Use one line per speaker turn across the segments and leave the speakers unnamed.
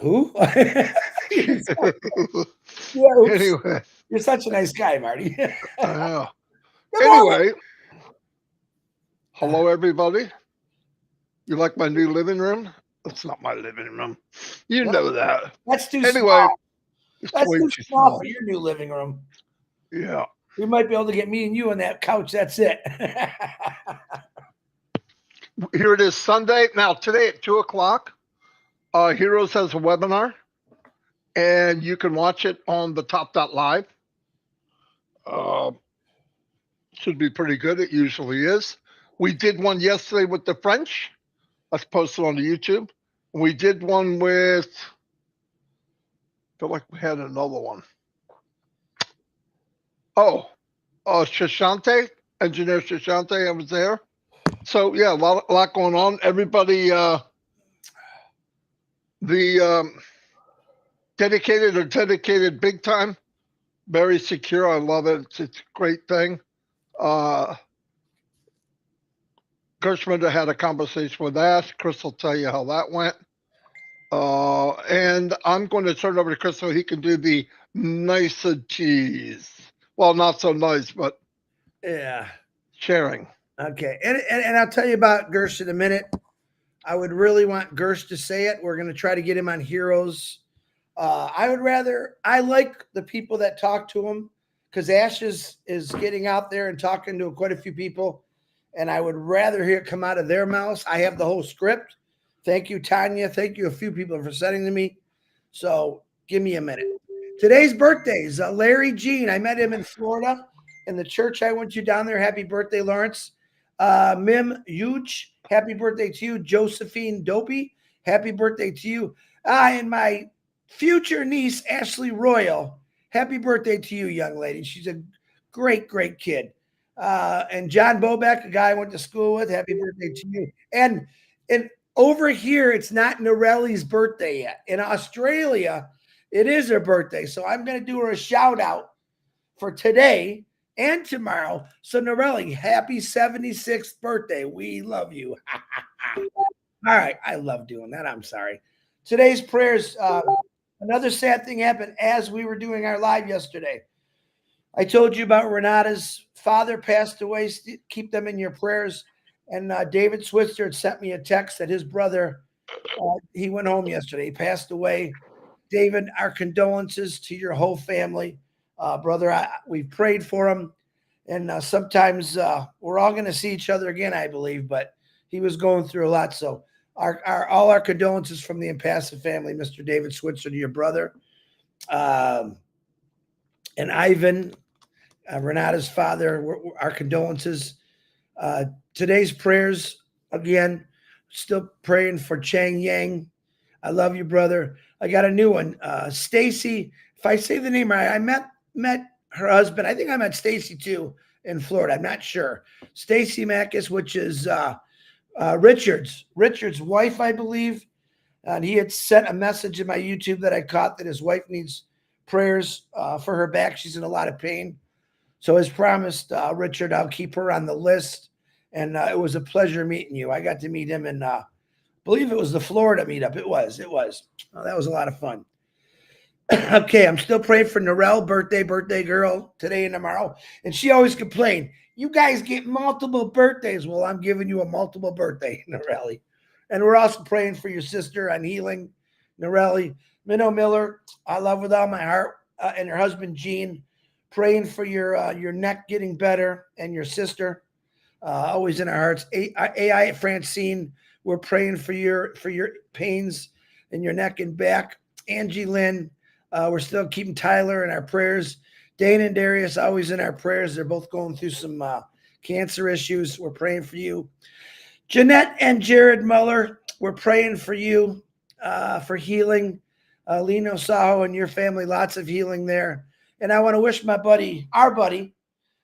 Who? You're yeah, oops.
Anyway,
You're such a nice guy, Marty. Good
I know.
morning.
Anyway,
Uh,
hello everybody. You like my new living room? It's not my living room. You
no,
know that.
that's too
Anyway,
small.
it's
That's
way
too
too
small
small.
for your new living room.
Yeah.
We might be able to get me and you on that couch. That's it.
Here it is Sunday. Now, today at 2 o'clock, Heroes has a webinar, and you can watch it on the top.live. Uh, should be pretty good. It usually is. We did one yesterday with the French. That's posted on the YouTube. We did one with, I feel like we had another one. Oh, Shashante, engineer Shashante, I was there. So yeah, a lot going on. Everybody, the dedicated or dedicated big time, very secure. I love it. It's a great thing. Uh, Gursminder had a conversation with Ash. Chris will tell you how that went. And I'm going to turn it over to Chris so he can do the niceties. Well, not so nice, but
Yeah.
sharing.
Okay. And I'll tell you about Gersh in a minute. I would really want Gersh to say it. We're going to try to get him on Heroes. I like the people that talk to him because Ash is getting out there and talking to quite a few people. And I would rather hear it come out of their mouths. I have the whole script. Thank you, Tanya. Thank you, a few people for sending to me. So give me a minute. Today's birthdays. Larry Jean. I met him in Florida in the church I went to down there. Happy birthday, Lawrence. Mim Huge. Happy birthday to you. Josephine Dopey. Happy birthday to you. And my future niece, Ashley Royal. Happy birthday to you, young lady. She's a great, great kid. And John Bobeck, a guy I went to school with. Happy birthday to you. And over here, it's not Norelli's birthday yet. In Australia, it is her birthday. So I'm going to do her a shout out for today and tomorrow. So, Norelli, happy 76th birthday. We love you. All right. I love doing that. I'm sorry. Today's prayers. Another sad thing happened as we were doing our live yesterday. I told you about Renata's father passed away. Keep them in your prayers. And David Switzer had sent me a text that his brother, he went home yesterday. He passed away. David, our condolences to your whole family. Brother, we've prayed for him. And sometimes we're all going to see each other again, I believe. But he was going through a lot. So all our condolences from the Impassive family, Mr. David Switzer, to your brother. And Ivan, Renata's father, our condolences. Today's prayers, again, still praying for Chang Yang. I love you, brother. I got a new one. Stacy, if I say the name right, I met her husband. I think I met Stacy too in Florida. I'm not sure. Stacy Mackis, which is Richard's wife, I believe. And he had sent a message in my YouTube that I caught that his wife needs prayers for her back. She's in a lot of pain. So as promised, Richard, I'll keep her on the list. And it was a pleasure meeting you. I got to meet him in, I believe it was the Florida meetup. It was. Oh, that was a lot of fun. Okay, I'm still praying for Norelle, birthday girl, today and tomorrow. And she always complained, you guys get multiple birthdays. Well, I'm giving you a multiple birthday, Norelli. And we're also praying for your sister on healing, Norelli. Minnow Miller, I love with all my heart, and her husband, Gene. Praying for your neck getting better and your sister, always in our hearts. AI Francine, we're praying for your pains in your neck and back. Angie Lynn, we're still keeping Tyler in our prayers. Dana and Darius, always in our prayers. They're both going through some cancer issues. We're praying for you. Jeanette and Jared Muller, we're praying for you for healing. Lino Saho and your family, lots of healing there. And I want to wish our buddy,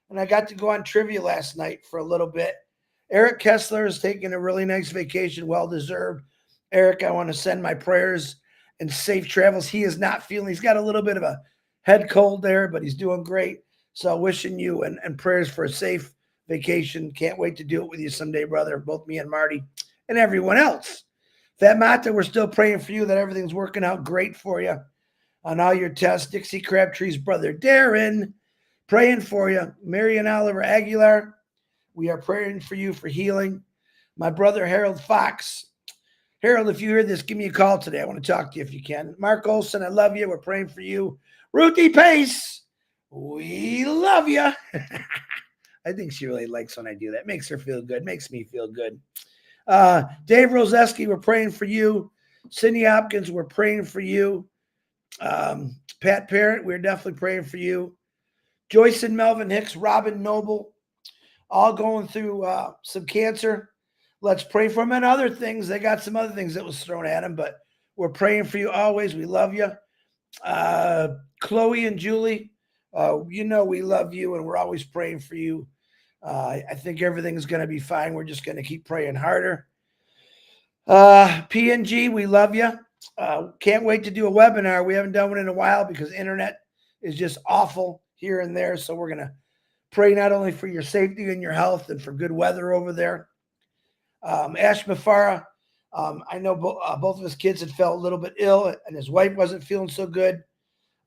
and I got to go on trivia last night for a little bit. Eric Kessler is taking a really nice vacation, well-deserved. Eric, I want to send my prayers and safe travels. He is not feeling, he's got a little bit of a head cold there, but he's doing great. So wishing you and prayers for a safe vacation. Can't wait to do it with you someday, brother, both me and Marty and everyone else. Fat Mata, we're still praying for you that everything's working out great for you on all your tests. Dixie Crabtree's brother Darren, praying for you. Marion Oliver Aguilar, we are praying for you for healing. My brother Harold Fox. Harold, if you hear this, give me a call today. I want to talk to you if you can. Mark Olson, I love you. We're praying for you. Ruthie Pace, we love you. I think she really likes when I do that. Makes her feel good. Makes me feel good. Dave Roseski, we're praying for you. Cindy Hopkins, we're praying for you. Pat Parent, we're definitely praying for you. Joyce and Melvin Hicks, Robin Noble, all going through some cancer. Let's pray for them and other things. They got some other things that was thrown at them, but we're praying for you always. We love you. Chloe and Julie, you know we love you, and we're always praying for you. I think everything's going to be fine. We're just going to keep praying harder. PNG, we love you. Can't wait to do a webinar. We haven't done one in a while because internet is just awful here and there. So we're going to pray not only for your safety and your health and for good weather over there. Ash Mafara, I know both of his kids had felt a little bit ill and his wife wasn't feeling so good.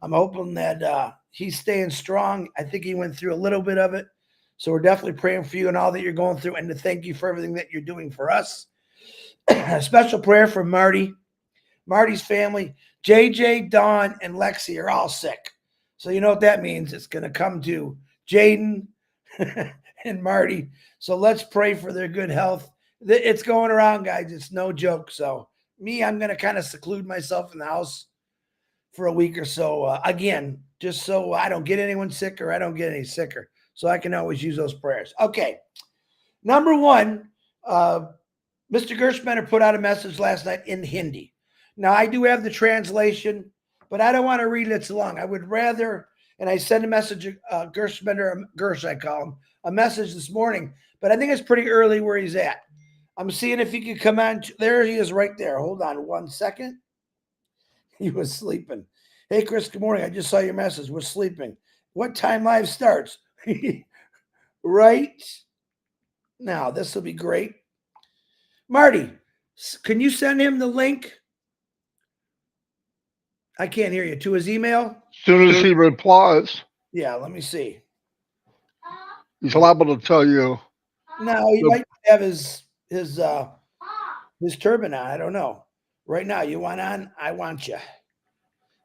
I'm hoping that he's staying strong. I think he went through a little bit of it. So we're definitely praying for you and all that you're going through, and to thank you for everything that you're doing for us. A special prayer for Marty. Marty's family, JJ, Dawn, and Lexi are all sick. So you know what that means. It's going to come to Jaden and Marty. So let's pray for their good health. It's going around, guys. It's no joke. So I'm going to kind of seclude myself in the house for a week or so. Again, just so I don't get anyone sick or I don't get any sicker. So I can always use those prayers. Okay. Number one, Mr. Gursminder put out a message last night in Hindi. Now, I do have the translation, but I don't want to read it so long. I would rather, and I sent a message, Gursminder, Gurs, I call him, a message this morning, but I think it's pretty early where he's at. I'm seeing if he could come on. There he is right there. Hold on 1 second. He was sleeping. Hey, Chris, good morning. I just saw your message. We're sleeping. What time live starts? Right now. This will be great. Marty, can you send him the link? I can't hear you. To his email?
As soon as he replies,
Yeah, let me see.
he's liable to tell you.
No, he might have his turban on. I don't know. Right now, you want on? I want you.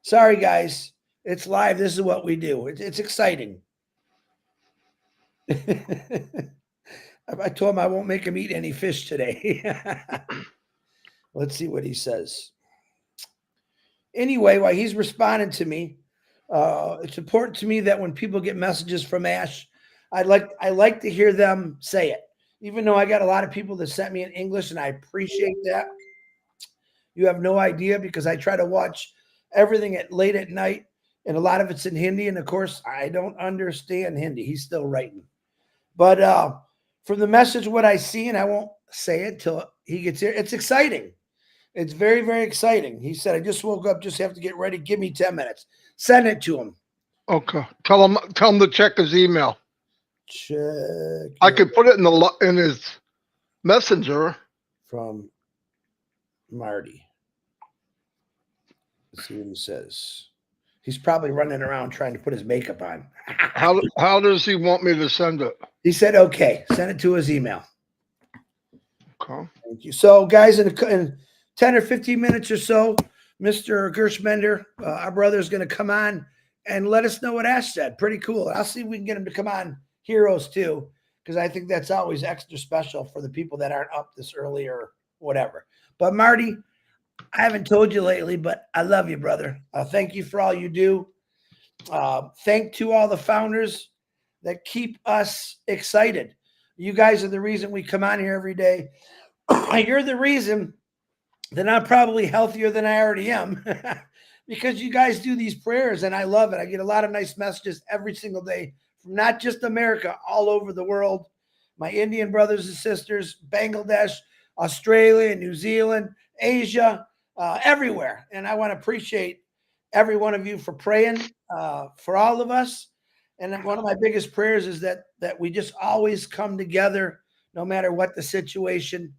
Sorry, guys. It's live. This is what we do. It's exciting. I told him I won't make him eat any fish today. Let's see what he says. Anyway, while he's responding to me, it's important to me that when people get messages from Ash, I like to hear them say it. Even though I got a lot of people that sent me in English, and I appreciate that. You have no idea, because I try to watch everything late at night, and a lot of it's in Hindi. And of course, I don't understand Hindi. He's still writing. But from the message, what I see, and I won't say it till he gets here, it's exciting. It's very, very exciting. He said, I just woke up, just have to get ready. Give me 10 minutes. Send it to him.
Okay. Tell him to check his email.
Check.
I could put it in his messenger.
From Marty. Let's see what he says. He's probably running around trying to put his makeup on.
How does he want me to send it?
He said, okay, send it to his email.
Okay.
Thank you. So, guys, in 10 or 15 minutes or so, Mr. Gursminder, our brother, is going to come on and let us know what Ash said. Pretty cool. I'll see if we can get him to come on Heroes too, because I think that's always extra special for the people that aren't up this early or whatever. But Marty, I haven't told you lately, but I love you, brother. Thank you for all you do. Thank to all the founders that keep us excited. You guys are the reason we come on here every day. You're the reason that I'm probably healthier than I already am, because you guys do these prayers, and I love it. I get a lot of nice messages every single day from not just America, all over the world. My Indian brothers and sisters, Bangladesh, Australia, New Zealand, Asia, everywhere. And I want to appreciate every one of you for praying for all of us. And one of my biggest prayers is that we just always come together, no matter what the situation,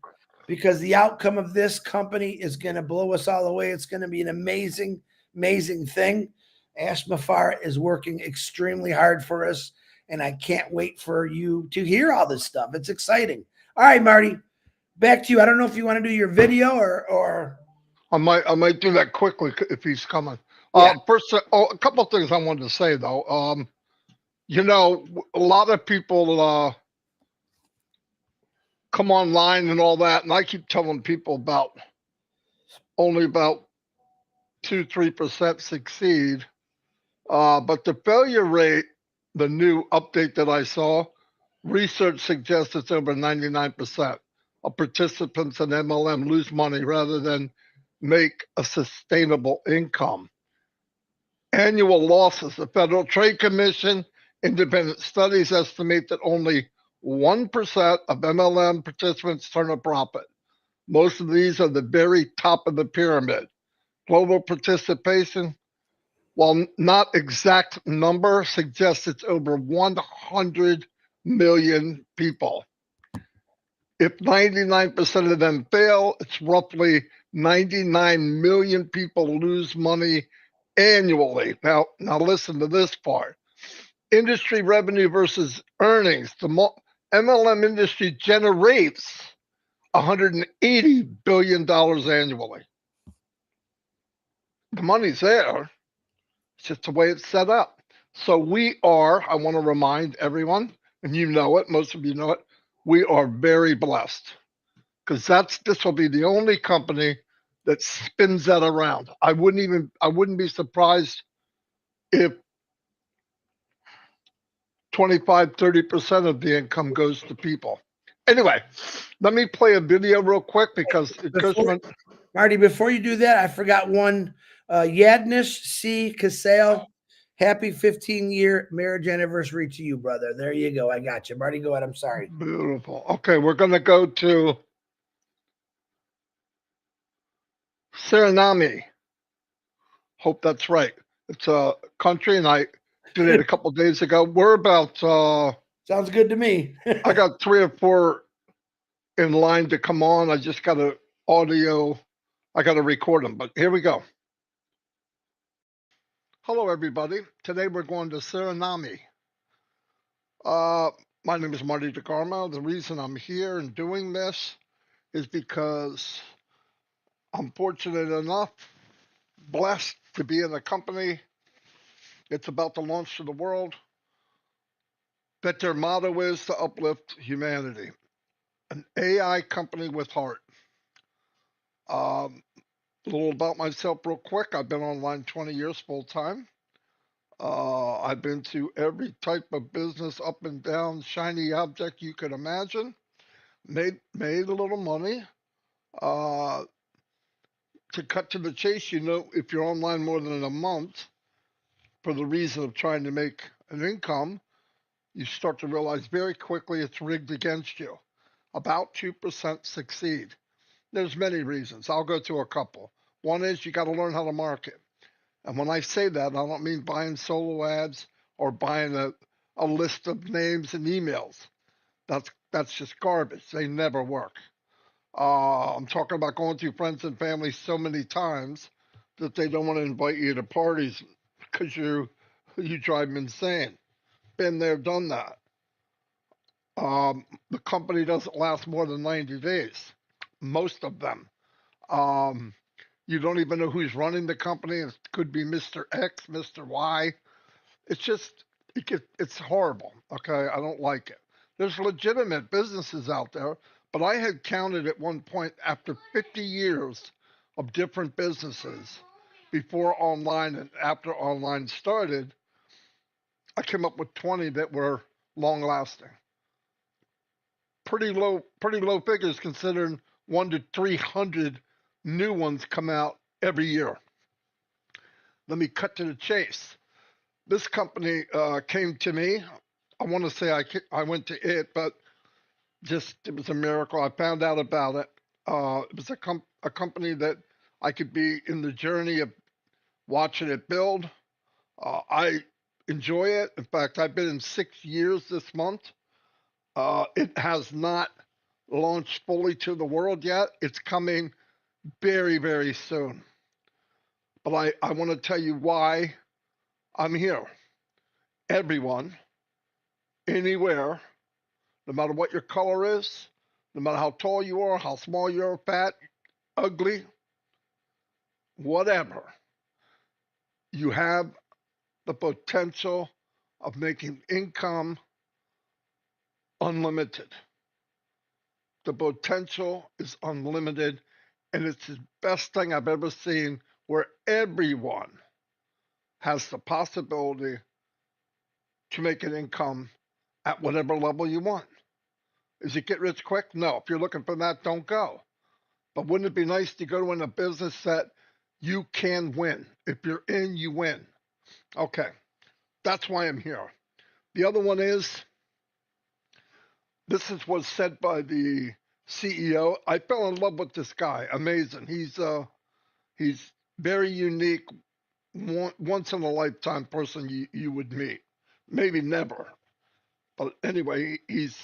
because the outcome of this company is going to blow us all away. It's going to be an amazing, amazing thing. Ash Mafar is working extremely hard for us, and I can't wait for you to hear all this stuff. It's exciting. All right, Marty, back to you. I don't know if you want to do your video or
I might do that quickly if he's coming.
Yeah.
First, a couple of things I wanted to say though. You know, a lot of people come online and all that, and I keep telling people about only about 2-3% succeed. But the failure rate, the new update that I saw, research suggests it's over 99% of participants in MLM lose money rather than make a sustainable income. Annual losses. The Federal Trade Commission independent studies estimate that only 1% of MLM participants turn a profit. Most of these are the very top of the pyramid. Global participation, while not exact number, suggests it's over 100 million people. If 99% of them fail, it's roughly 99 million people lose money annually. Now listen to this part. Industry revenue versus earnings. The MLM industry generates $180 billion annually. The money's there. It's just the way it's set up. So I want to remind everyone, and you know it, most of you know it, we are very blessed because this will be the only company that spins that around. I wouldn't be surprised if 25-30% of the income goes to people. Anyway, let me play a video real quick because
Marty, before you do that, I forgot one. Yadnish C. Casale, happy 15-year marriage anniversary to you, brother. There you go. I got you. Marty, go ahead. I'm sorry.
Beautiful. Okay, we're going to go to Suriname. Hope that's right. It's a country, and I did it a couple days ago. We're about
sounds good to me.
I got 3 or 4 in line to come on. I just got an audio. I got to record them, but here we go. Hello, everybody. Today we're going to Suriname. My name is Marty DeGarmo. The reason I'm here and doing this is because I'm fortunate enough, blessed to be in a company it's about to launch to the world, that their motto is to uplift humanity. An AI company with heart. A little about myself real quick. I've been online 20 years full time. I've been to every type of business, up and down, shiny object you could imagine. Made a little money. To cut to the chase, if you're online more than a month, for the reason of trying to make an income, you start to realize very quickly it's rigged against you. About 2% succeed. There's many reasons. I'll go to a couple. One is you got to learn how to market. And when I say that, I don't mean buying solo ads or buying a list of names and emails. That's just garbage. They never work. I'm talking about going to friends and family so many times that they don't want to invite you to parties because you drive them insane. Been there, done that. The company doesn't last more than 90 days, most of them. You don't even know who's running the company. It could be Mr. X, Mr. Y. It's horrible. Okay, I don't like it. There's legitimate businesses out there, but I had counted at one point after 50 years of different businesses before online and after online started, I came up with 20 that were long lasting. Pretty low figures considering 1 to 300 new ones come out every year. Let me cut to the chase. This company came to me. I want to say I went to it, but it was a miracle. I found out about it. It was a company that I could be in the journey of watching it build. I enjoy it. In fact, I've been in 6 years this month. It has not launched fully to the world yet. It's coming very, very soon. But I want to tell you why I'm here. Everyone, anywhere, no matter what your color is, no matter how tall you are, how small you are, fat, ugly, whatever, you have the potential of making income unlimited. The potential is unlimited, and it's the best thing I've ever seen where everyone has the possibility to make an income at whatever level you want. Is it get rich quick? No. If you're looking for that, don't go. But wouldn't it be nice to go in a business that you can win? If you're in, you win. Okay. That's why I'm here. The other one is, this is what's said by the CEO. I fell in love with this guy. Amazing. He's very unique, once in a lifetime person you would meet. Maybe never. But anyway, he's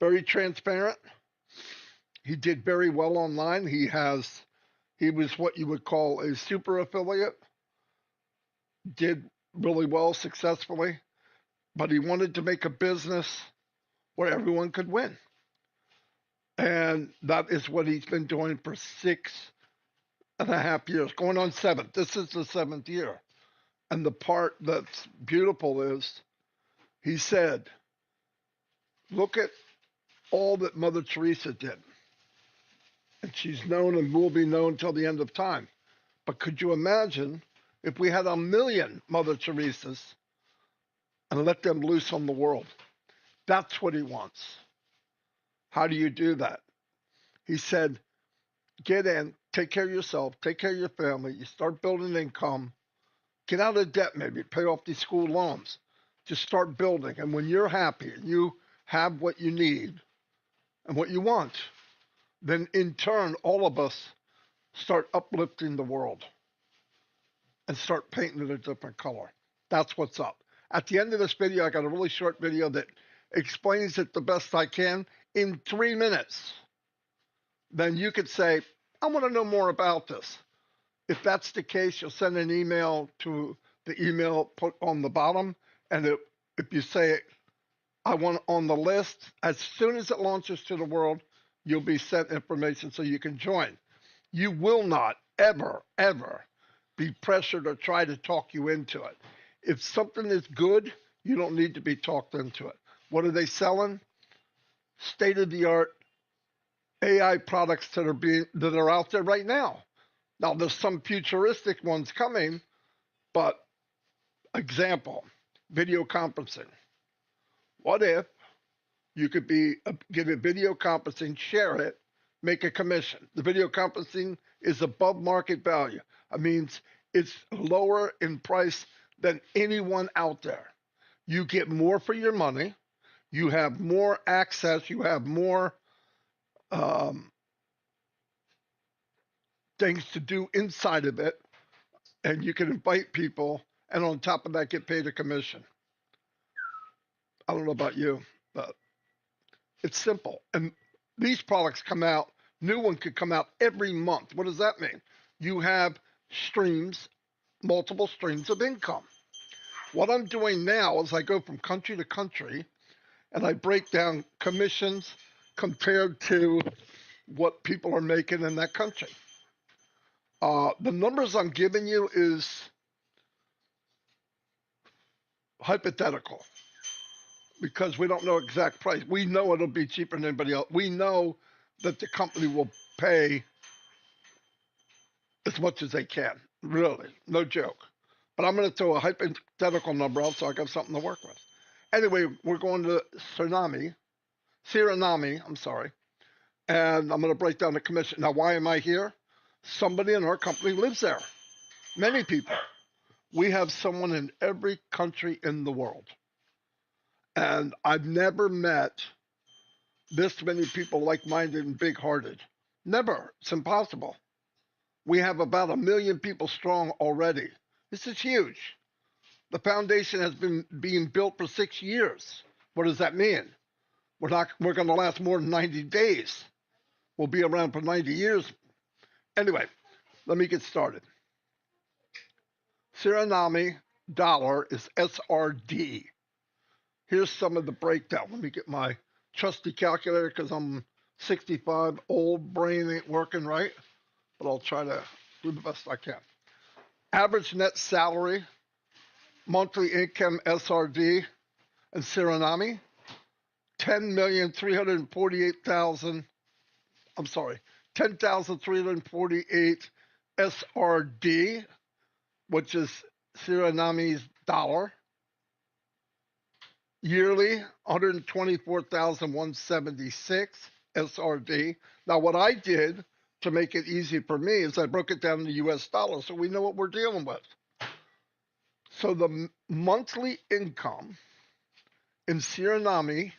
very transparent. He did very well online. He was what you would call a super affiliate. Did really well successfully, but he wanted to make a business where everyone could win. And that is what he's been doing for 6.5 years, going on 7. This is the 7th year. And the part that's beautiful is he said, look at all that Mother Teresa did. And she's known and will be known till the end of time. But could you imagine if we had 1 million Mother Teresas and let them loose on the world? That's what he wants. How do you do that? He said, get in, take care of yourself, take care of your family, you start building income, get out of debt maybe, pay off these school loans, just start building. And when you're happy and you have what you need and what you want, then in turn, all of us start uplifting the world and start painting it a different color. That's what's up. At the end of this video, I got a really short video that explains it the best I can in 3 minutes. Then you could say, I want to know more about this. If that's the case, you'll send an email to the email put on the bottom. And if you say, I want on the list, as soon as it launches to the world, you'll be sent information so you can join. You will not ever, ever be pressured or try to talk you into it. If something is good, you don't need to be talked into it. What are they selling? State-of-the-art AI products that are out there right now. Now, there's some futuristic ones coming, but example, video conferencing. What if you could give a video conferencing, share it, make a commission? The video conferencing is above market value. It means it's lower in price than anyone out there. You get more for your money. You have more access. You have more things to do inside of it, and you can invite people, and on top of that, get paid a commission. I don't know about you, but it's simple. And these products come out, new one could come out every month. What does that mean? You have streams, multiple streams of income. What I'm doing now is I go from country to country, and I break down commissions compared to what people are making in that country. The numbers I'm giving you is hypothetical because we don't know exact price. We know it'll be cheaper than anybody else. We know that the company will pay as much as they can. Really, no joke. But I'm going to throw a hypothetical number out so I got something to work with. Anyway, we're going to Suriname, I'm sorry, and I'm going to break down the commission. Now, why am I here? Somebody in our company lives there. Many people. We have someone in every country in the world. And I've never met this many people like-minded and big-hearted. Never. It's impossible. We have about 1 million people strong already. This is huge. The foundation has been being built for 6 years. What does that mean? We're going to last more than 90 days. will be around for 90 years. Anyway, let me get started. Suriname dollar is SRD. Here's some of the breakdown. Let me get my trusty calculator because I'm 65, old brain ain't working right, but I'll try to do the best I can. Average net salary, monthly income SRD in Suriname, 10,348,000. I'm sorry, 10,348 SRD, which is Suriname's dollar. Yearly, 124,176 SRD. Now, what I did to make it easy for me is I broke it down into US dollars so we know what we're dealing with. So the monthly income in Suriname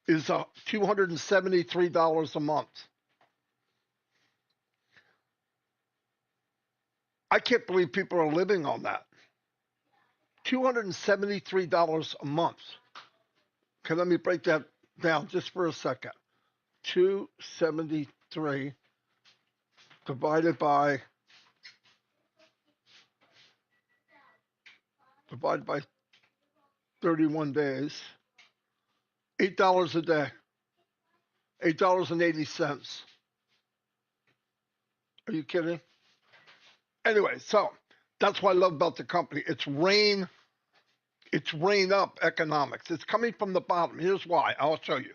is $273 a month. I can't believe people are living on that. $273 a month. Okay, let me break that down just for a second. 273 divided by 31 days. $8 a day. $8.80. Are you kidding? Anyway, so that's what I love about the company. It's rain up economics. It's coming from the bottom. Here's why. I'll show you.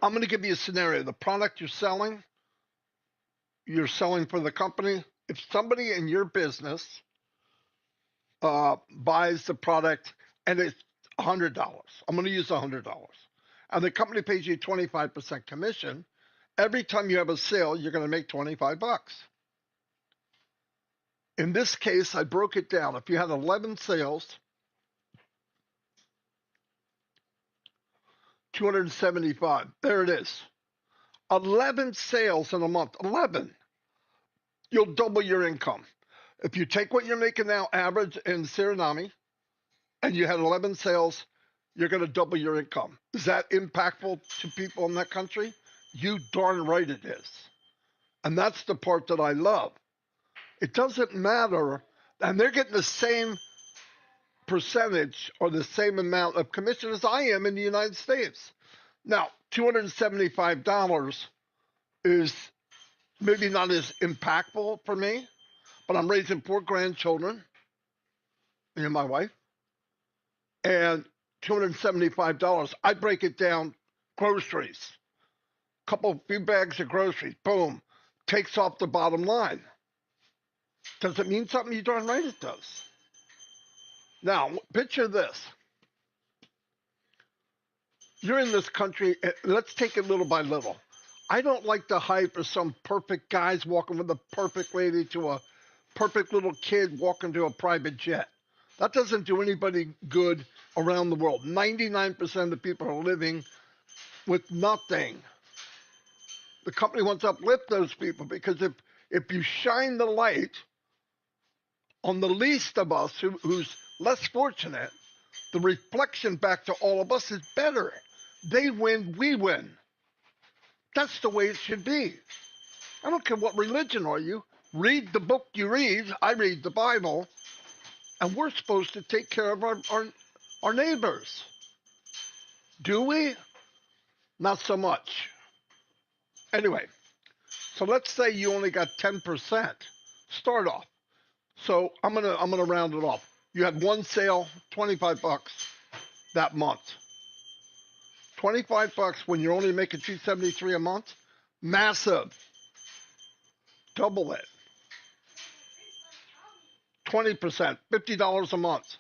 I'm going to give you a scenario. The product you're selling for the company. If somebody in your business buys the product and it's $100, I'm going to use $100, and the company pays you 25% commission, every time you have a sale, you're going to make $25. In this case, I broke it down. If you had 11 sales, 275. There it is. 11 sales in a month. 11. You'll double your income. If you take what you're making now, average in Suriname, and you had 11 sales, you're going to double your income. Is that impactful to people in that country? You darn right it is. And that's the part that I love. It doesn't matter, and they're getting the same percentage or the same amount of commission as I am in the United States. Now, $275 is maybe not as impactful for me, but I'm raising 4 grandchildren, me and my wife, and $275, I break it down, groceries, few bags of groceries, boom, takes off the bottom line. Does it mean something? You darn right it does. Now, picture this. You're in this country, let's take it little by little. I don't like the hype of some perfect guys walking with a perfect lady to a perfect little kid walking to a private jet. That doesn't do anybody good around the world. 99% of the people are living with nothing. The company wants to uplift those people because if you shine the light on the least of us who's less fortunate, the reflection back to all of us is better. They win, we win. That's the way it should be. I don't care what religion are you. Read the book you read. I read the Bible. And we're supposed to take care of our neighbors. Do we? Not so much. Anyway, so let's say you only got 10%. Start off. So I'm gonna round it off. You had one sale, $25 that month. $25 when you're only making $273 a month. Massive. Double it. 20%, $50 a month.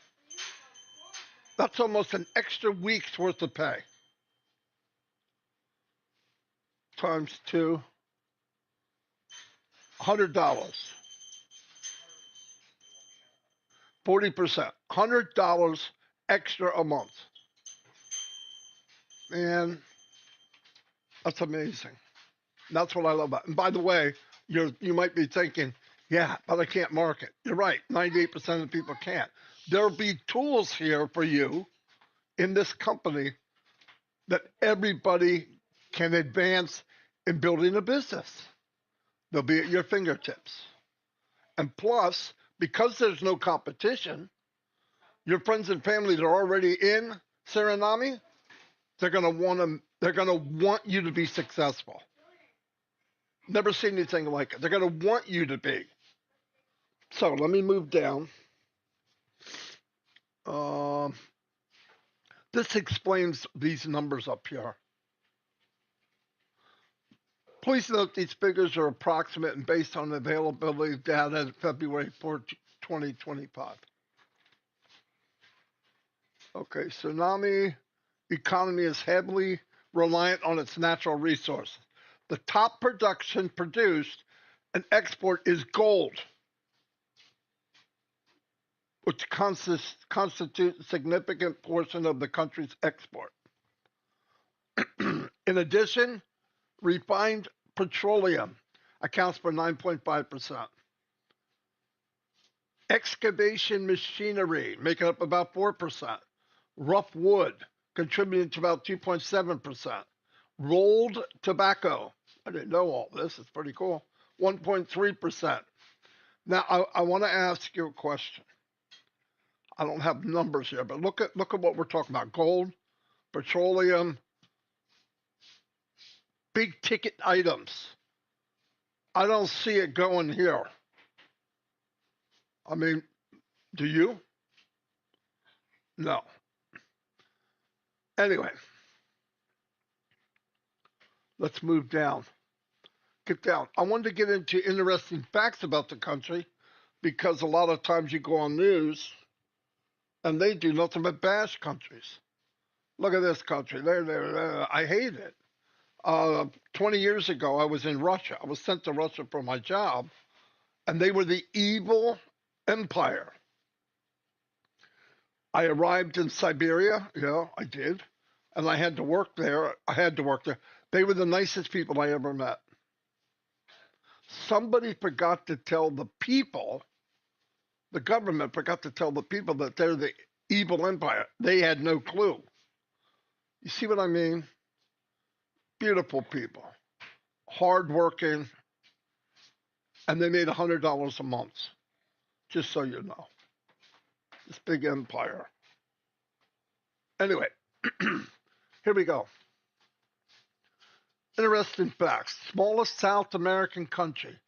That's almost an extra week's worth of pay. Times 2, $100. 40%, $100 extra a month. Man, that's amazing. That's what I love about it. And by the way, you might be thinking, yeah, but I can't market. You're right. 98% of people can't. There'll be tools here for you in this company that everybody can advance in building a business. They'll be at your fingertips. And plus, because there's no competition, your friends and family that are already in Suriname, they're gonna want you to be successful. Never seen anything like it. They're gonna want you to be. So let me move down. This explains these numbers up here. Please note these figures are approximate and based on availability of data at February 4, 2025. Okay, tsunami economy is heavily reliant on its natural resources. The top production produced and export is gold, which constitutes a significant portion of the country's export. In addition, refined petroleum accounts for 9.5%. Excavation machinery making up about 4%. Rough wood contributing to about 2.7%. Rolled tobacco, I didn't know all this, it's pretty cool, 1.3%. Now, I want to ask you a question. I don't have numbers here, but look at what we're talking about. Gold, petroleum, big ticket items. I don't see it going here. I mean, do you? No. Anyway, let's move down. Get down. I wanted to get into interesting facts about the country because a lot of times you go on news and they do nothing but bash countries. Look at this country. I hate it. 20 years ago, I was in Russia. I was sent to Russia for my job, and they were the evil empire. I arrived in Siberia. Yeah, I did. And I had to work there. They were the nicest people I ever met. Somebody forgot to tell the people, the government forgot to tell the people that they're the evil empire. They had no clue. You see what I mean? Beautiful people, hardworking, and they made $100 a month, just so you know. This big empire. Anyway, here we go. Interesting facts. Smallest South American country.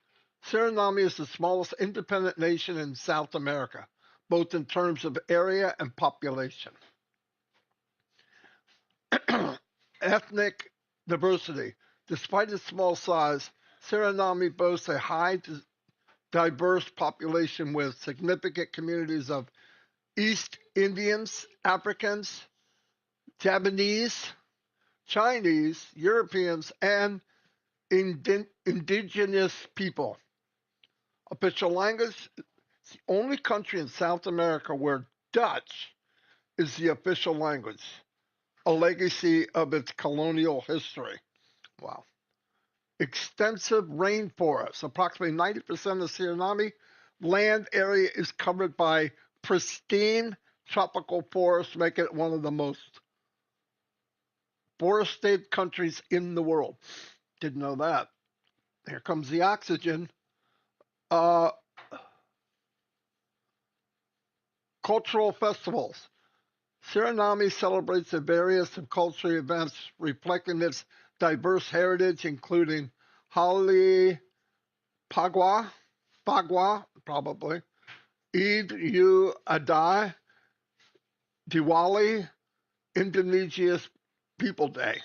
Suriname is the smallest independent nation in South America, both in terms of area and population. Ethnic diversity. Despite its small size, Suriname boasts a high diverse population with significant communities of East Indians, Africans, Japanese, Chinese, Europeans, and indigenous people. Official language, it's the only country in South America where Dutch is the official language, a legacy of its colonial history. Wow. Extensive rainforests. Approximately 90% of Suriname land area is covered by pristine tropical forests, making it one of the most forested countries in the world. Didn't know that. Here comes the oxygen. Cultural festivals. Suriname celebrates the various cultural events reflecting its diverse heritage, including Holi, Pagwa, probably, Eid Adha, Diwali, Indigenous People Day.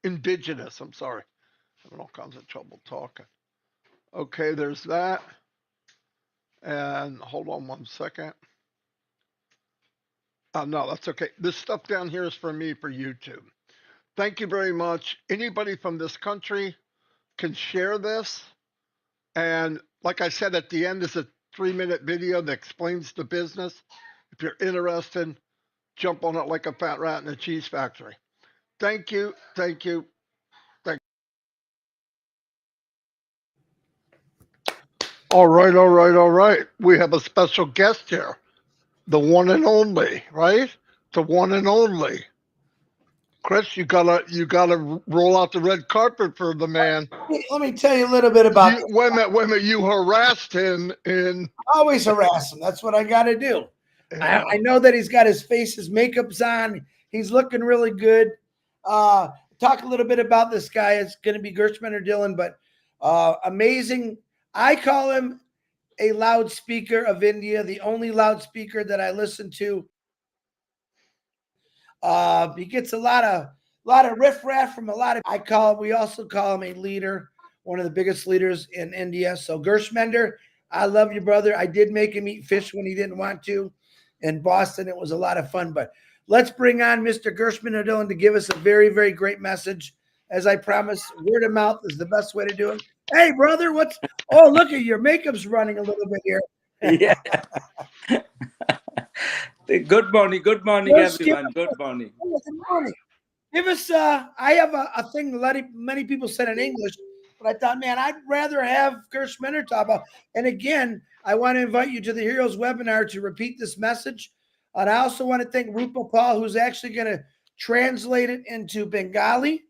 Indigenous, I'm sorry. I'm having all kinds of trouble talking. Okay, there's that. And hold on one second. No, that's okay. This stuff down here is for me for YouTube. Thank you very much. Anybody from this country can share this. And like I said, at the end is a 3-minute video that explains the business. If you're interested, jump on it like a fat rat in a cheese factory. Thank you. Thank you. Thank you. All right. We have a special guest here. The one and only, right? The one and only. Chris, you gotta roll out the red carpet for the man.
Let me tell you a little bit about this.
Wait a minute. You harassed him in.
Always harass him. That's what I got to do. I know that he's got his face, his makeup's on. He's looking really good. Talk a little bit about this guy. It's going to be Gursminder Dylan, but amazing. I call him a loudspeaker of India, the only loudspeaker that I listen to. He gets a lot of riffraff from a lot of. We also call him a leader, one of the biggest leaders in India. So Gursminder, I love you, brother. I did make him eat fish when he didn't want to. In Boston, it was a lot of fun. But let's bring on Mr. Gursminder Dylan to give us a very, very great message. As I promised, word of mouth is the best way to do it. Hey, brother, oh, look at your makeup's running a little bit here.
Yeah. Good morning, everyone. Good morning.
Good morning. Give us, I have a thing that many people said in English, but I thought, man, I'd rather have Gursminder talk about. And again, I want to invite you to the Heroes webinar to repeat this message. And I also want to thank Rupa Paul, who's actually going to translate it into Bengali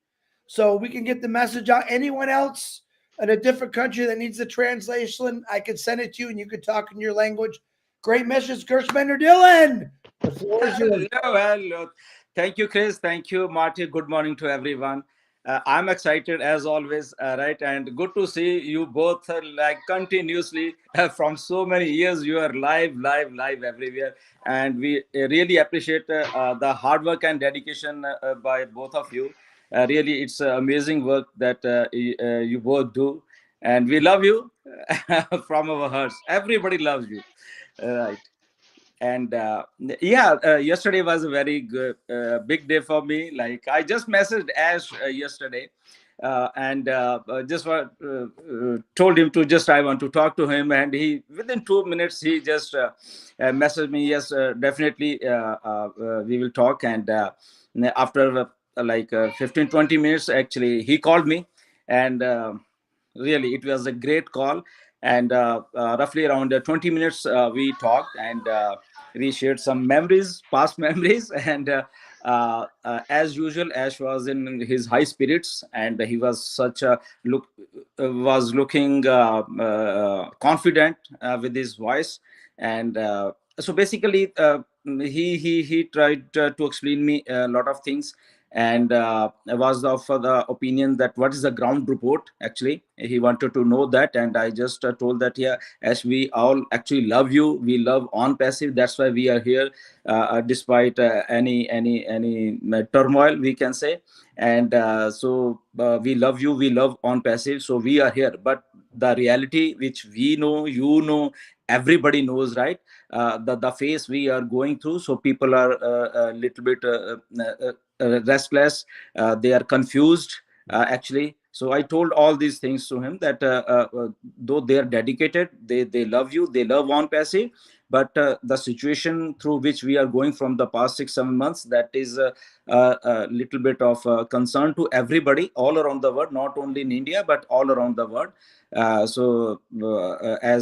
so we can get the message out. Anyone else in a different country that needs the translation, I can send it to you and you can talk in your language. Great message, Gursminder Dylan. The floor is yours.
Hello. Thank you, Chris. Thank you, Marty. Good morning to everyone. I'm excited as always, right? And good to see you both like continuously from so many years. You are live everywhere. And we really appreciate the hard work and dedication by both of you. Really, it's amazing work that you both do. And we love you from our hearts. Everybody loves you. Right. And yesterday was a very good big day for me. Like I just messaged Ash yesterday and just told him to just I want to talk to him, and he within 2 minutes he just messaged me, yes, definitely we will talk. And after 15-20 minutes actually he called me, and really it was a great call. And roughly around 20 minutes we talked, and we shared some memories, past memories. And as usual, Ash was in his high spirits, and he was such a looking confident with his voice. And so basically he tried to explain me a lot of things, and was of the opinion that what is the ground report. Actually he wanted to know that, and I just told that, yeah, as we all actually love you, we love ONPASSIVE, that's why we are here, despite any turmoil, we can say. And so we love you, we love ONPASSIVE, so we are here. But the reality which we know, you know, everybody knows, right? The phase we are going through, so people are a little bit restless, they are confused actually. So I told all these things to him, that though they are dedicated, they love you, they love ONPASSIVE, but the situation through which we are going from the past 6-7 months, that is a little bit of concern to everybody all around the world, not only in India but all around the world. As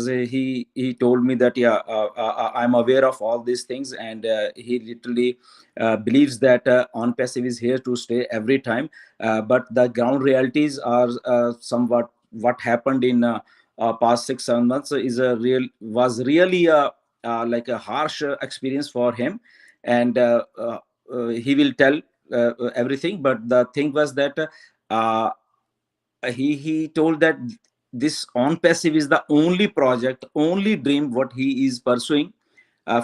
he told me that, yeah, I'm aware of all these things, and he literally believes that ONPASSIVE is here to stay every time. But the ground realities are somewhat what happened in past 6-7 months was really like a harsh experience for him. And he will tell everything. But the thing was that he told that this ONPASSIVE is the only project, only dream what he is pursuing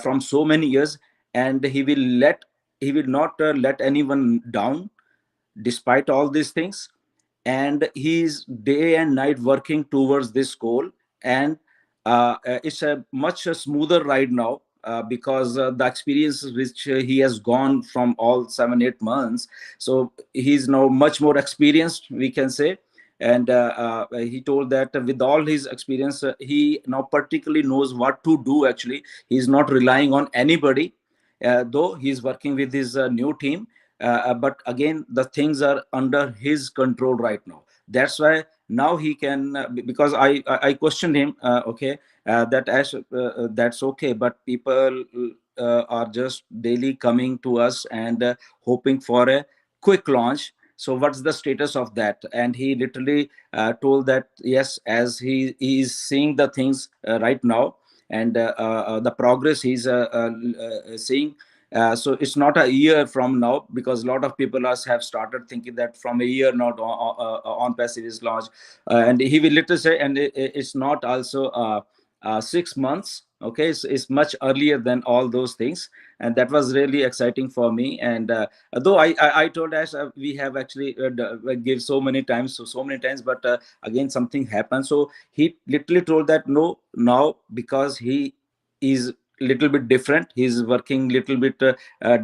from so many years, and he will not let anyone down despite all these things. And he is day and night working towards this goal. And it's a much smoother ride now, because the experiences which he has gone from all 7-8 months, so he's now much more experienced, we can say. And he told that with all his experience, he now particularly knows what to do. Actually he's not relying on anybody, though he's working with his new team. But again, the things are under his control right now. That's why now he can, because I questioned him, okay, that Ash, that's okay, but people are just daily coming to us and hoping for a quick launch. So what's the status of that? And he literally told that yes, as he is seeing the things right now, and the progress he's seeing. So it's not a year from now, because a lot of people have started thinking that from a year not on passive is launched, and he will literally say, and it's not also 6 months. Okay, it's much earlier than all those things, and that was really exciting for me. And though I told Ash, we have actually give so many times, so many times, but again something happened. So he literally told that no, now because he is little bit different, he's working little bit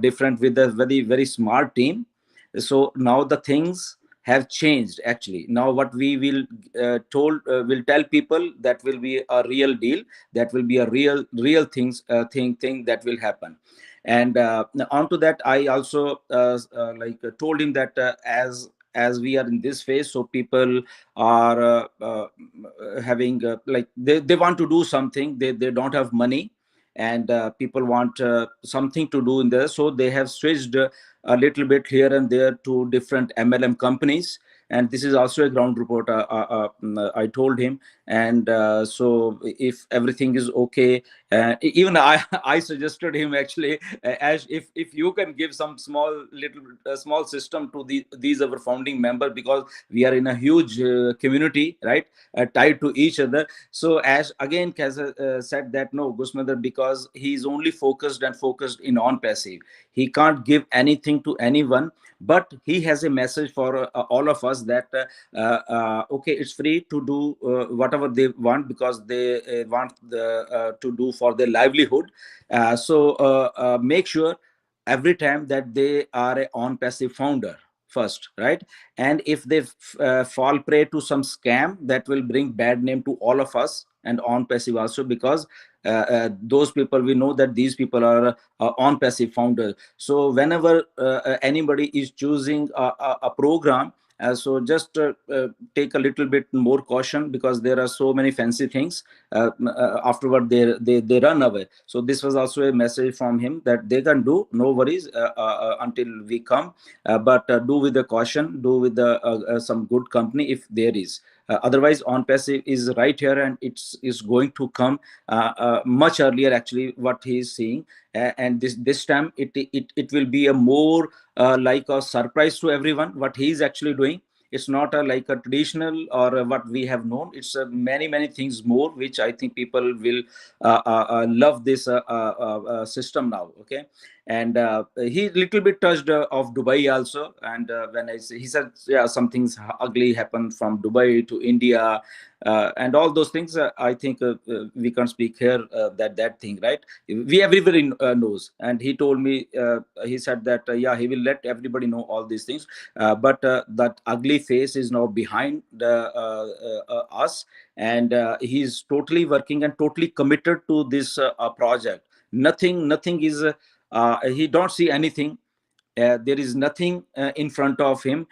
different with a very very smart team. So now the things have changed. Actually, now what we will tell people, that will be a real deal, that will be a real thing that will happen. And onto that, I also told him that as we are in this phase, so people are having they want to do something, they don't have money, and people want something to do in there, so they have switched a little bit here and there to different MLM companies. And this is also a ground report, I told him. And so if everything is okay, even I I suggested him actually, as if you can give some small system to these our founding member, because we are in a huge community, right, tied to each other. So Ash again has said that no, Gursminder, because he is only focused in on passive, he can't give anything to anyone, but he has a message for all of us that okay, it's free to do whatever they want, because they want to do for their livelihood. So make sure every time that they are a on passive founder first, right? And if they fall prey to some scam, that will bring bad name to all of us and on passive also, because those people, we know that these people are on passive founders. So whenever anybody is choosing a program, so just take a little bit more caution, because there are so many fancy things. Afterward they run away. So this was also a message from him, that they can do, no worries, until we come, but do with the caution, do with the some good company if there is. Otherwise, on passive is right here, and it's is going to come much earlier, actually, what he is seeing. And this time it will be a more like a surprise to everyone what he is actually doing. It's not like a traditional or what we have known. It's many things more, which I think people will love this system now. Okay. And he little bit touched of Dubai also. And when he said, yeah, some things ugly happened from Dubai to India, and all those things. I think we can't speak here that thing, right? We everybody knows. And he told me, he said that yeah, he will let everybody know all these things, but that ugly face is now behind us. And he's totally working and totally committed to this project. Nothing is he don't see anything. There is nothing in front of him.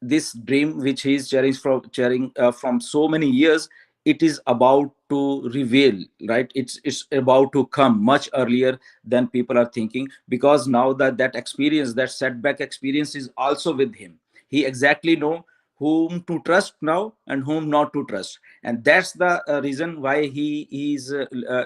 This dream which he is sharing from so many years, it is about to reveal, right? It's about to come much earlier than people are thinking, because now that experience, that setback experience, is also with him. He exactly know whom to trust now and whom not to trust. And that's the reason why he is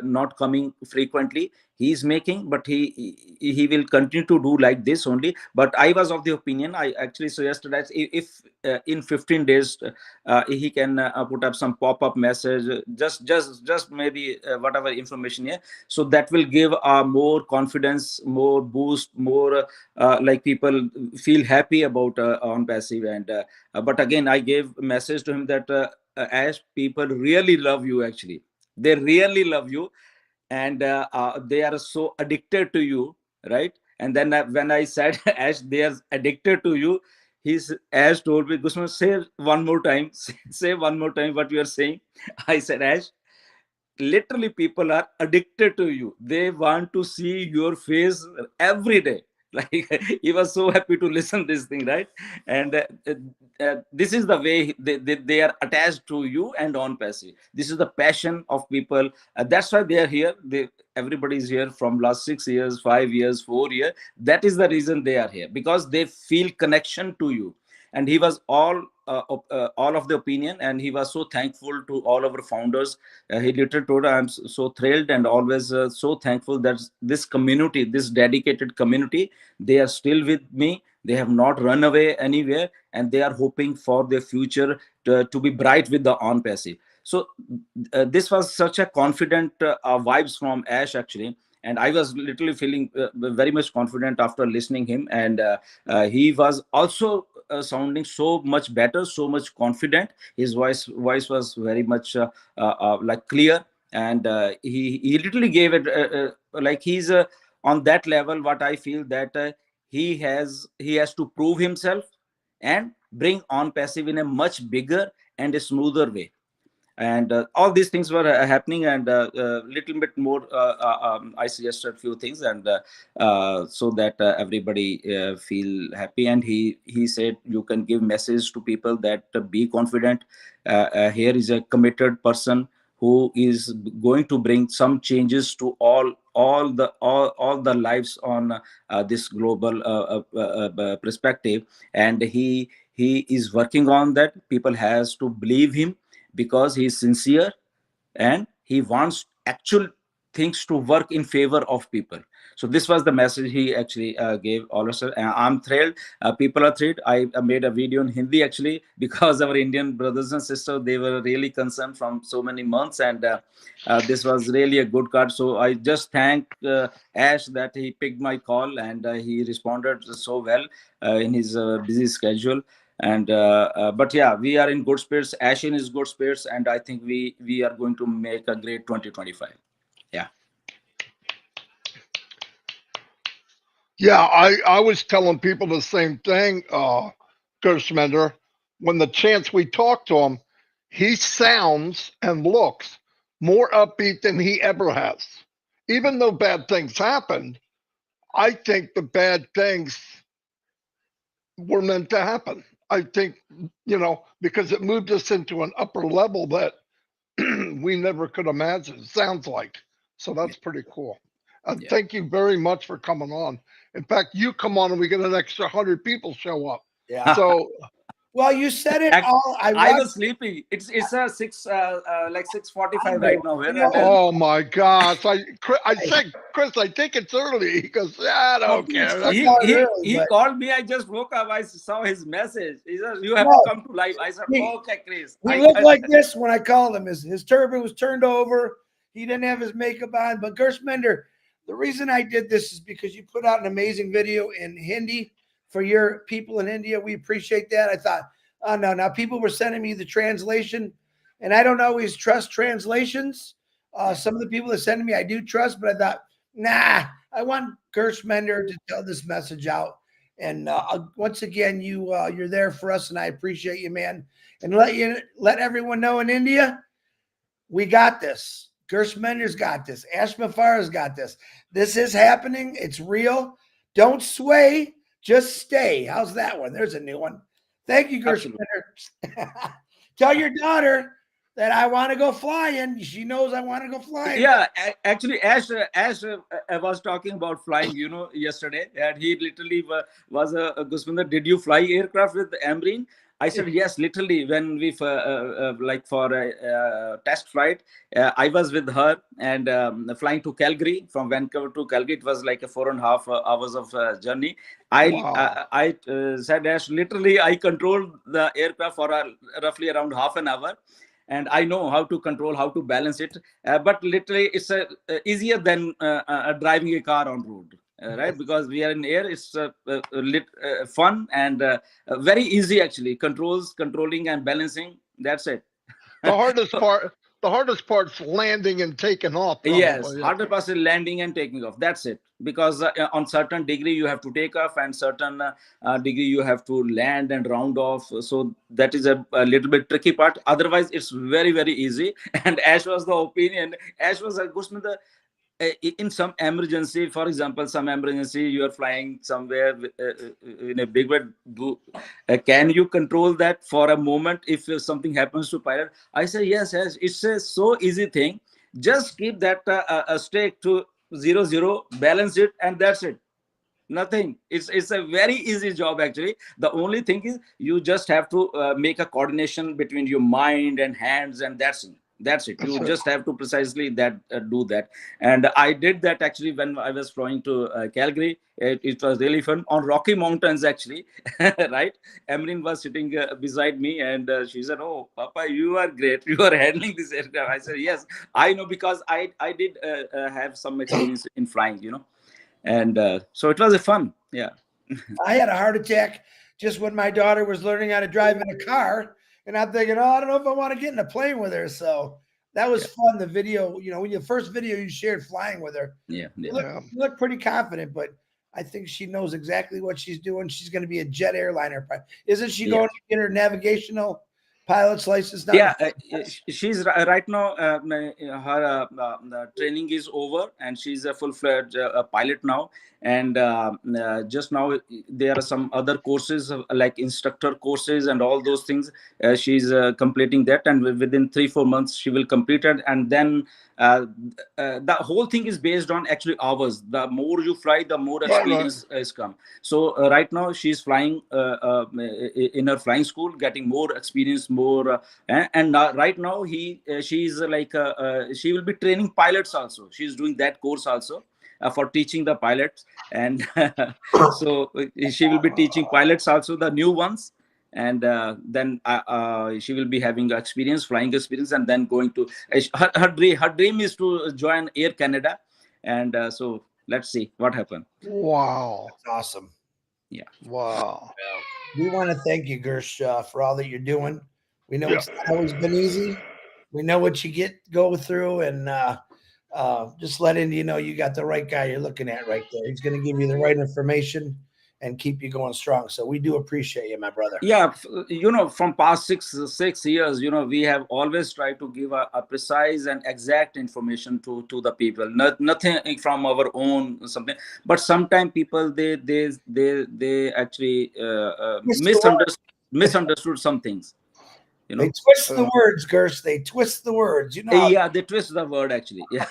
not coming frequently. He is making, but he will continue to do like this only. But I was of the opinion, I actually suggested that if in 15 days he can put up some pop-up message, just maybe whatever information here, so that will give more confidence, more boost, more like people feel happy about on passive. And but again, I gave a message to him that as people really love you, actually they really love you, and they are so addicted to you, right? And then when I said, Ash, they are addicted to you, he's Ash told me, Gusman, say one more time, say one more time what you are saying. I said, Ash, literally people are addicted to you. They want to see your face every day. Like he was so happy to listen this thing, right? And this is the way they are attached to you and on passive. This is the passion of people. That's why they are here. Everybody is here from last 6 years, 5 years, 4 years. That is the reason they are here, because they feel connection to you. And he was all of the opinion, and he was so thankful to all our founders. He literally told, I'm so thrilled and always so thankful that this community, this dedicated community, they are still with me. They have not run away anywhere, and they are hoping for their future to be bright with the on passive. So this was such a confident vibes from Ash, actually. And I was literally feeling very much confident after listening him. And he was also sounding so much better, so much confident. His voice was very much like clear. And he literally gave it like he's on that level. What I feel that he has to prove himself and bring on passive in a much bigger and a smoother way. And all these things were happening. And a little bit more I suggested a few things, and so that everybody feel happy. And he said, you can give message to people that be confident. Here is a committed person who is going to bring some changes to all the lives on this global perspective. And he is working on that. People has to believe him, because he is sincere and he wants actual things to work in favor of people. So this was the message he actually gave all of us. I'm thrilled. People are thrilled. I made a video in Hindi, actually, because our Indian brothers and sisters, they were really concerned from so many months. And this was really a good card. So I just thank Ash that he picked my call, and he responded so well in his busy schedule. And but yeah, we are in good spirits. Ashin is good spirits, and I think we are going to make a great 2025. Yeah.
Yeah, I was telling people the same thing, Gursminder. When the chance we talked to him, he sounds and looks more upbeat than he ever has. Even though bad things happened, I think the bad things were meant to happen. I think, because it moved us into an upper level that we never could imagine, it sounds like. So that's pretty cool.
Yeah.
Thank you very much for coming on. In fact, you come on and we get an extra 100 people show up.
Yeah.
So,
Well, you said it all.
I was sleeping. It's a 6:45 right now. Where am I?
oh my gosh! I said, Chris, I think it's early. He goes, I don't care.
He called me. I just woke up. I saw his message. He said, you have to come to live. I said, okay, Chris.
He looked like this when I called him. His turban was turned over. He didn't have his makeup on. But Gursminder, the reason I did this is because you put out an amazing video in Hindi for your people in India. We appreciate that. I thought, oh no, now people were sending me the translation, and I don't always trust translations. Some of the people that send me, I do trust, but I thought, nah, I want Gursminder to tell this message out. And once again, you're there for us, and I appreciate you, man. And let everyone know in India, we got this. Gursminder's got this. Ash Mafara's got this. This is happening. It's real. Don't sway. Just stay. How's that one? There's a new one. Thank you, Gursminder. Tell your daughter that I want to go flying. She knows I want to go flying.
Yeah, actually, Ash was talking about flying, yesterday. And he literally was Gursminder, did you fly aircraft with Amreen? I said, yes, literally. When we like for a test flight, I was with her and flying to Calgary, from Vancouver to Calgary. It was like a 4.5 hours of journey. I said, Ash, literally, I controlled the aircraft for roughly around half an hour. And I know how to control, how to balance it. But literally, it's easier than driving a car on road. Right, because we are in air, it's fun and very easy, actually. Controlling and balancing, that's it.
The hardest part's landing and taking off. Probably.
Yes, harder part is landing and taking off. That's it. Because on certain degree you have to take off, and certain degree you have to land and round off. So that is a little bit tricky part. Otherwise, it's very, very easy. And Ash was the opinion. Ash was a Gursminder. in some emergency, for example, some emergency, you are flying somewhere in a big way. Can you control that for a moment if something happens to pilot? I say yes, yes. It's a so easy thing. Just keep that stake to 0, 0, balance it, and that's it. Nothing. It's a very easy job actually. The only thing is you just have to make a coordination between your mind and hands, and that's it. You just have to precisely that do that. And I did that actually when I was flying to Calgary. It was really fun on Rocky Mountains actually. Right, Emeline was sitting beside me, and she said, "Oh Papa, you are great, you are handling this aircraft." I said, "Yes, I know, because I did have some experience in flying, you know." And so it was a fun. Yeah.
I had a heart attack just when my daughter was learning how to drive in a car, and I'm thinking, oh, I don't know if I want to get in a plane with her. So that was fun. The video, you know, when your first video you shared flying with her,
Yeah.
you look pretty confident, but I think she knows exactly what she's doing. She's going to be a jet airliner pilot. Isn't she going to get her navigational pilot's license now?
Yeah, she's right now. Her training is over, and she's a full-fledged pilot now. And just now, there are some other courses like instructor courses and all those things. She's completing that, and within 3-4 months, she will complete it. And then the whole thing is based on actually hours. The more you fly, the more experience is come. So right now, she's flying in her flying school, getting more experience, more. And right now she's like she will be training pilots also. She's doing that course also for teaching the pilots. And so she will be teaching pilots also, the new ones. And then she will be having flying experience, and then going to her dream is to join Air Canada. And so let's see what happens.
Wow,
that's awesome.
Yeah.
Wow.
We want to thank you, Gersh, for all that you're doing. We know it's not always been easy. We know what you go through, and just letting you know you got the right guy you're looking at right there. He's going to give you the right information and keep you going strong. So we do appreciate you, my brother.
Yeah, you know, from past six years, you know, we have always tried to give a precise and exact information to the people. Nothing from our own something. But sometimes people they actually misunderstood some things. You know,
they twist the words, Gersh. They twist the words. You know.
Yeah, they twist the word actually. Yeah.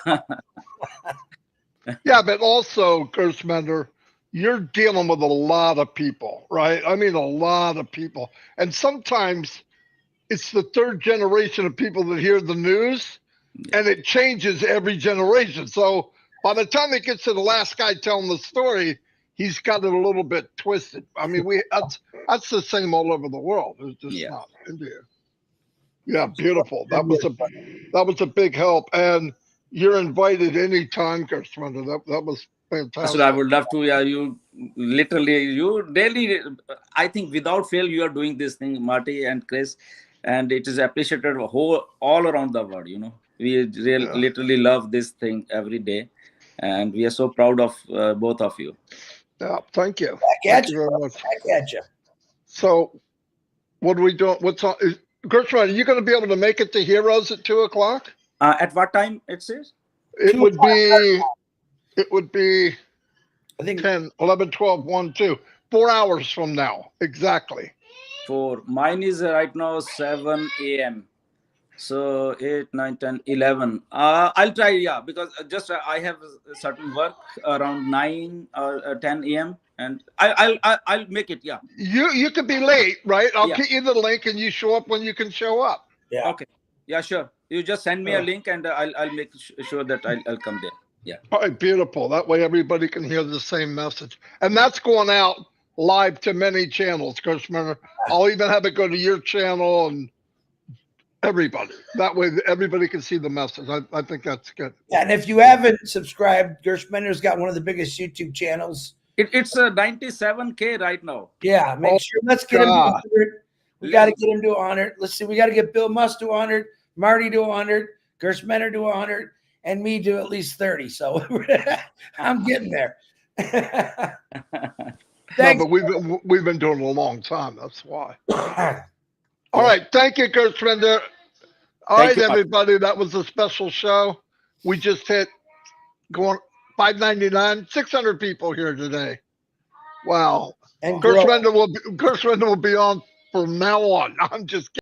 Yeah, but also, Gursminder, you're dealing with a lot of people, right? I mean, a lot of people. And sometimes it's the third generation of people that hear the news, and it changes every generation. So by the time it gets to the last guy telling the story, he's got it a little bit twisted. I mean, that's the same all over the world. It's just not India. Yeah, beautiful. That was a big help. And you're invited anytime, Gursminder. That was fantastic.
So I would love to. Yeah, you daily. I think without fail, you are doing this thing, Marty and Chris, and it is appreciated all around the world. You know, we literally love this thing every day, and we are so proud of both of you.
Yeah, thank you.
Thank you very much. Back at you.
So, what are we doing? What's on? Gursminder, are you going to be able to make it to Heroes at 2:00?
At what time it says?
It would be, I think 10, 11, 12, 1, 2. 4 hours from now, exactly.
Mine is right now 7 a.m. So 8, 9, 10, 11. I'll try, yeah, because just I have certain work around 9 or 10 a.m. and I'll make it. Yeah.
You could be late, right? I'll get you the link, and you show up when you can show up.
Yeah.
Okay. Yeah, sure. You just send me a link, and I'll make sure that I'll come there. Yeah.
All right, beautiful. That way everybody can hear the same message, and that's going out live to many channels. Gursminder, I'll even have it go to your channel and everybody. That way everybody can see the message. I think that's good.
Yeah, and if you haven't subscribed, Gursminder's got one of the biggest YouTube channels.
It's 97K right now.
Yeah, make sure. Let's get him to 100. We got to get him to 100. Let's see. We got to get Bill Musk to 100, Marty to 100, Gursminder to 100, and me to at least 30. So I'm getting there.
No, but we've been doing it a long time. That's why. All right. Thank you, Gursminder. All right, everybody. That was a special show. We just hit going $5.99, 600 people here today. Wow.
And grow.
Gursminder will be on from now on. I'm just kidding.